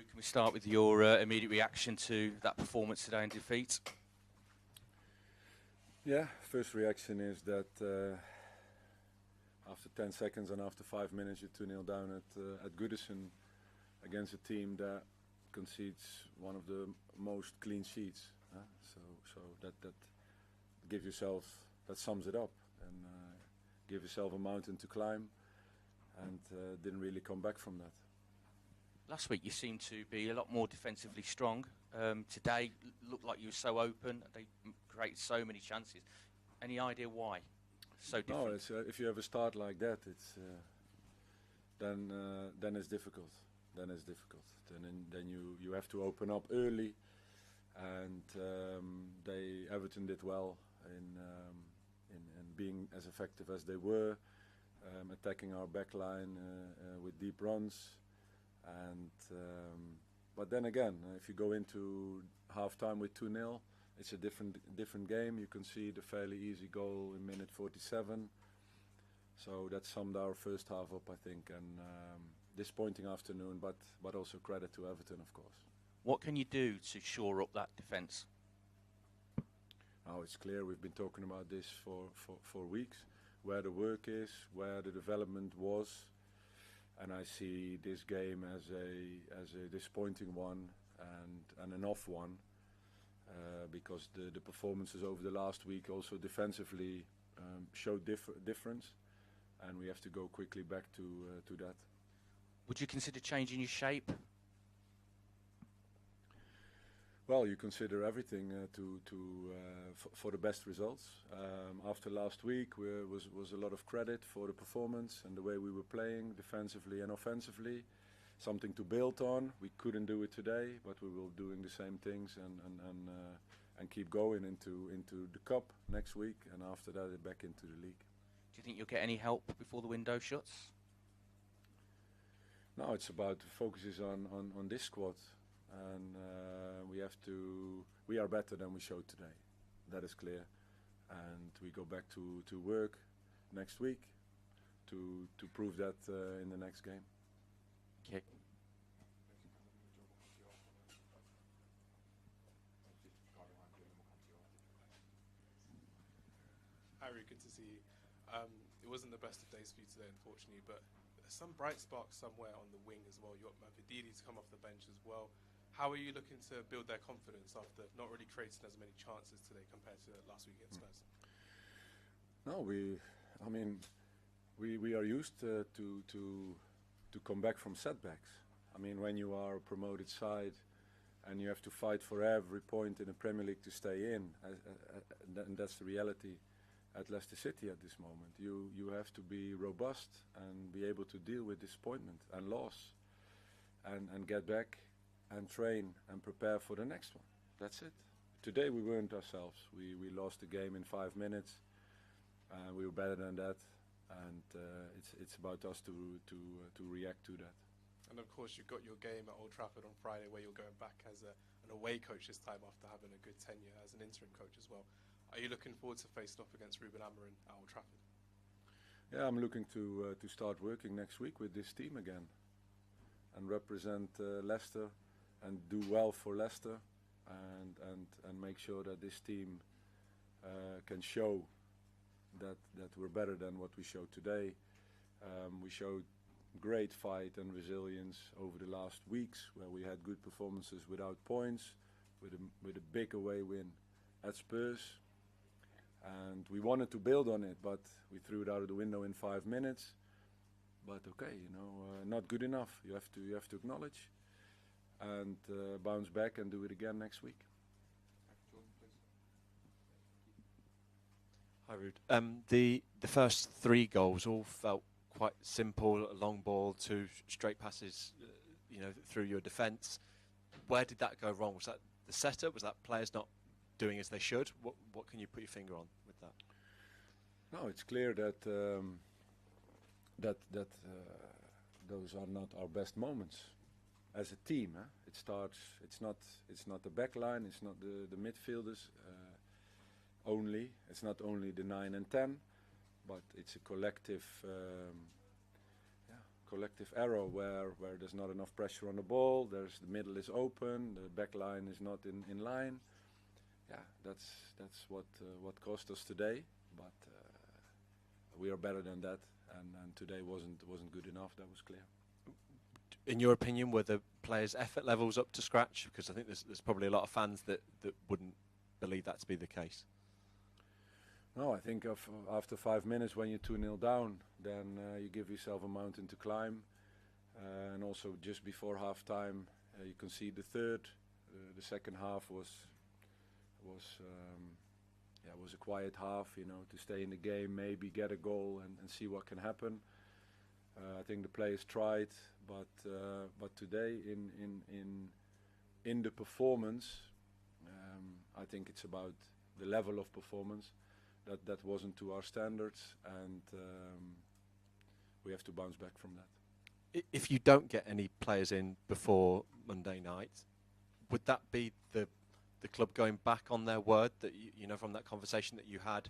Ruud, can we start with your immediate reaction to that performance today and defeat? Yeah, first reaction is that after 10 seconds and after 5 minutes you're 2-0 down at Goodison against a team that concedes one of the most clean sheets. So that give yourself, that sums it up, and give yourself a mountain to climb, and didn't really come back from that. Last week you seemed to be a lot more defensively strong. Today looked like you were so open. They created so many chances. Any idea why? So different. No, it's, if you have a start like that, it's then it's difficult. Then you have to open up early, and Everton did well in being as effective as they were, attacking our back line with deep runs. And but then again, if you go into half-time with 2-0, it's a different game. You concede a fairly easy goal in minute 47. So that summed our first half up, I think, and disappointing afternoon, but also credit to Everton, of course. What can you do to shore up that defence? Now it's clear, we've been talking about this for weeks, where the work is, where the development was. And I see this game as a disappointing one and an off one, because the performances over the last week also defensively showed difference, and we have to go quickly back to that. Would you consider changing your shape? Well, you consider everything for the best results. After last week, was a lot of credit for the performance and the way we were playing defensively and offensively. Something to build on. We couldn't do it today, but we will doing the same things and keep going into the cup next week, and after that back into the league. Do you think you'll get any help before the window shuts? No, it's about the focus is on this squad. And we are better than we showed today. That is clear. And we go back to work next week to prove that in the next game. Okay. Harry, good to see you. It wasn't the best of days for you today, unfortunately, but there's some bright sparks somewhere on the wing as well. You got Mavididi to come off the bench as well. How are you looking to build their confidence after not really creating as many chances today compared to last week against Spurs? No, we are used to come back from setbacks. I mean, when you are a promoted side and you have to fight for every point in the Premier League to stay in, and that's the reality at Leicester City at this moment. You have to be robust and be able to deal with disappointment and loss, and get back and train and prepare for the next one. That's it. Today we weren't ourselves. We lost the game in 5 minutes. We were better than that, and it's about us to react to that. And of course, you've got your game at Old Trafford on Friday, where you're going back as an away coach this time after having a good tenure as an interim coach as well. Are you looking forward to facing off against Ruud Van Nistelrooy at Old Trafford? Yeah, I'm looking to start working next week with this team again, and represent Leicester, and do well for Leicester, and make sure that this team can show that we're better than what we showed today. We showed great fight and resilience over the last weeks, where we had good performances without points, with a big away win at Spurs, and we wanted to build on it, but we threw it out of the window in 5 minutes. But okay, not good enough. You have to acknowledge and bounce back and do it again next week. Hi, Ruud. The first 3 goals all felt quite simple: a long ball, 2 straight passes, through your defence. Where did that go wrong? Was that the setup? Was that players not doing as they should? What can you put your finger on with that? No, it's clear that those are not our best moments as a team. It starts. It's not the back line. It's not the midfielders only. It's not only the 9 and 10, but it's a collective collective error where there's not enough pressure on the ball. There's the middle is open, the back line is not in line. Yeah, that's what cost us today. But we are better than that, and today wasn't good enough. That was clear. In your opinion, were the players' effort levels up to scratch? Because I think there's probably a lot of fans that wouldn't believe that to be the case. No, I think after 5 minutes when you're 2-0 down, then you give yourself a mountain to climb. And also just before half time, you concede the third. The second half was a quiet half, to stay in the game, maybe get a goal and see what can happen. I think the players tried, but today in the performance, I think it's about the level of performance that wasn't to our standards, and we have to bounce back from that. If you don't get any players in before Monday night, would that be the club going back on their word that from that conversation that you had,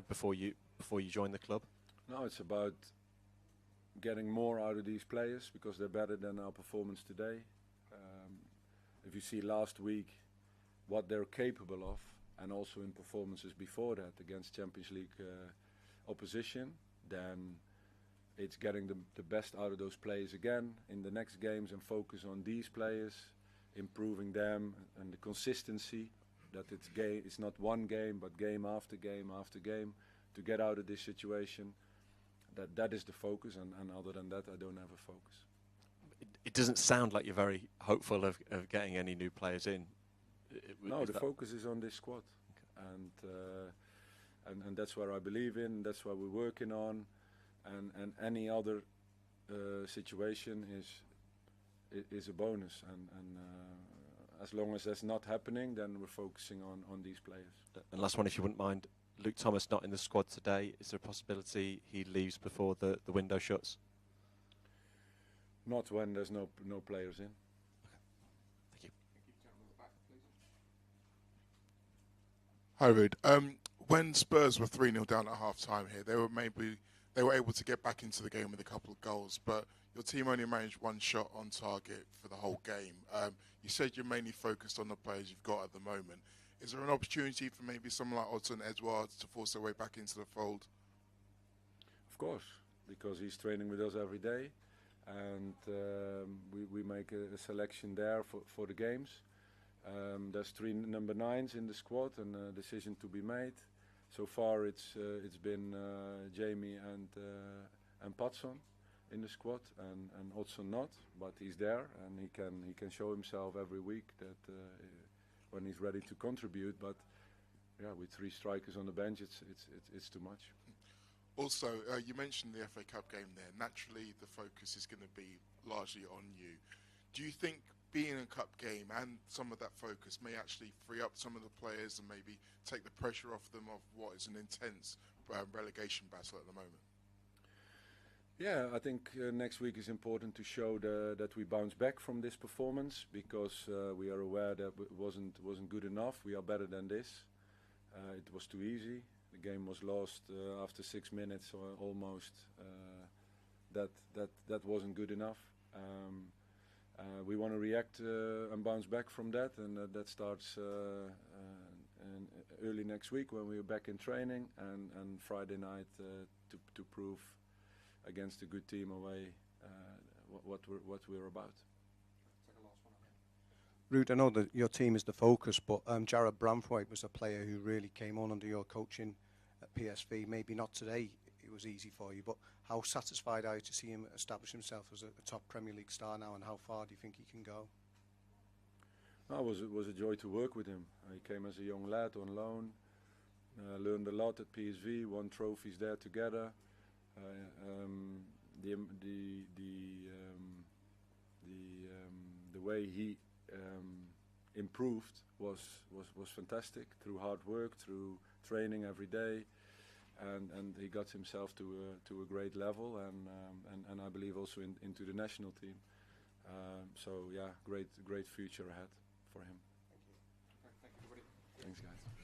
before you joined the club? No, it's about getting more out of these players because they're better than our performance today. If you see last week what they're capable of, and also in performances before that against Champions League opposition, then it's getting the best out of those players again in the next games and focus on these players, improving them and the consistency, that it's not one game but game after game after game to get out of this situation. That is the focus, and other than that I don't have a focus. It doesn't sound like you're very hopeful of getting any new players in. No, the focus is on this squad, okay. And that's what I believe in. That's what we're working on, and any other situation is a bonus. And as long as that's not happening, then we're focusing on these players. And last one, if you wouldn't mind, Luke Thomas not in the squad today. Is there a possibility he leaves before the window shuts? Not when there's no players in. Hi Ruud. When Spurs were 3-0 down at half time here, they were able to get back into the game with a couple of goals, but your team only managed one shot on target for the whole game. You said you're mainly focused on the players you've got at the moment. Is there an opportunity for maybe someone like Odsonne Edouard to force their way back into the fold? Of course, because he's training with us every day, and we make a selection there for the games. There's 3 number 9s in the squad, and a decision to be made. So far, it's been Jamie and Patson in the squad, and Odsonne not, but he's there, and he can show himself every week that when he's ready to contribute. But yeah, with 3 strikers on the bench, it's too much. Also, you mentioned the FA Cup game there. Naturally, the focus is going to be largely on you. Do you think being in a cup game and some of that focus may actually free up some of the players and maybe take the pressure off them of what is an intense relegation battle at the moment? Yeah, I think next week is important to show that we bounce back from this performance, because we are aware that it wasn't good enough. We are better than this. It was too easy. The game was lost after 6 minutes or almost. That wasn't good enough. We want to react and bounce back from that, and that starts early next week when we're back in training, and Friday night to prove against a good team away what we're about. Ruud, I know that your team is the focus, but Jarrad Branthwaite was a player who really came on under your coaching at PSV. Maybe not today, it was easy for you, but how satisfied are you to see him establish himself as a top Premier League star now, and how far do you think he can go? It was a joy to work with him. He came as a young lad on loan, learned a lot at PSV, won trophies there together. The way he improved was fantastic, through hard work, through training every day, and he got himself to a great level, and I believe also into the national team. So yeah, great future ahead for him. Thank you. Thank you, everybody. Thanks, guys.